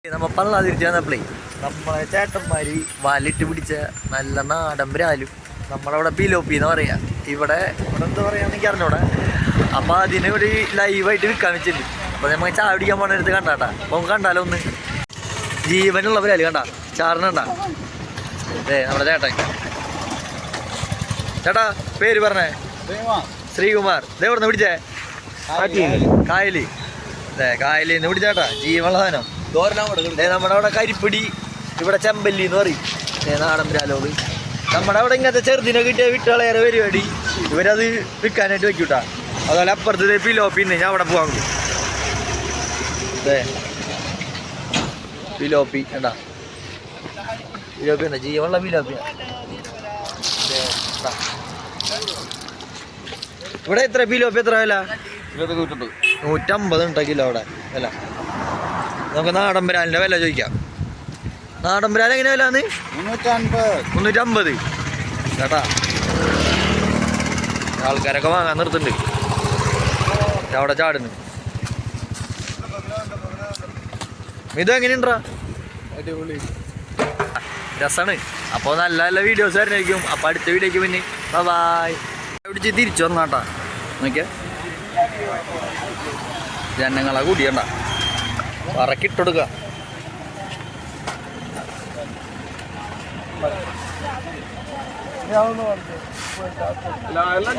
നമ്മ പള്ളാതിരിച്ച് വന്നപ്പോഴേ നമ്മളെ ചേട്ടന്മാര് വലിട്ട് പിടിച്ച നല്ല നാടൻ ബ്രാലും നമ്മളവിടെ പിലോപ്പി എന്ന് പറയാ. ഇവിടെ എന്താ പറയാന്ന് എനിക്ക് അറിഞ്ഞൂടെ. അപ്പൊ അതിനെ ഒരു ലൈവായിട്ട് വിൽക്കാൻ വെച്ചിട്ടുണ്ട്. അപ്പൊ നമുക്ക് ചായ പിടിക്കാൻ പോണ അടുത്ത് കണ്ടാട്ടാ. അപ്പൊ നമുക്ക് കണ്ടാലോ ഒന്ന്. ജീവനുള്ള ബ്രാല് കണ്ടാ ചാറിനണ്ടാ. നമ്മുടെ ചേട്ടൻ. ചേട്ടാ പേര് പറഞ്ഞേ? ശ്രീകുമാർ. എവിടുന്ന് പിടിച്ചേ? കായലി. കായലിന്ന് പിടിച്ചേട്ടാ ജീവനുള്ള സാധനം. നമ്മുടെ അവിടെ കരിപ്പിടി, ഇവിടെ ചെമ്പല്ലി എന്ന് പറയും. നാടൻ ബ്രാലോട് നമ്മുടെ അവിടെ ഇങ്ങനത്തെ ചെറുതിനെ കിട്ടിയ വിട്ടുകളേറെ പരിപാടി. ഇവരത് വിൽക്കാനായിട്ട് വെക്കൂട്ടാ. അതുപോലെ അപ്പുറത്ത് പിലോപ്പിന്ന് ഞാൻ അവിടെ പോകാൻ പറ്റും. പിലോപ്പി എന്താ പിലോപ്പി എന്താ ജീവനുള്ള പിലോപ്പി. ഇവിടെ എത്ര പിലോപ്പി എത്ര വില? 150 ഉണ്ടോ കിലോ അവിടെ വില. നമുക്ക് നാടൻ ബ്രാലിന്റെ വില ചോദിക്കാം. നാടൻ ബ്രാൽ എങ്ങനെ വില? 350 ചേട്ടാ. ആൾക്കാരൊക്കെ വാങ്ങാൻ നിർത്തുന്നുണ്ട്. അവിടെ ചാടുന്നു. ഇത് എങ്ങനെയുണ്ടാ? രസാണ്. അപ്പോൾ നല്ല നല്ല വീഡിയോസ് വരുന്നതായിരിക്കും. അപ്പോൾ അടുത്ത വീഡിയോക്ക് പിന്നെ ബൈ. പിടിച്ച് തിരിച്ചു വന്നാട്ടാ. നോക്കിയാ ജനങ്ങളെ കൂടിയണ്ട പറക്കിട്ടെടുക്ക. എല്ലാം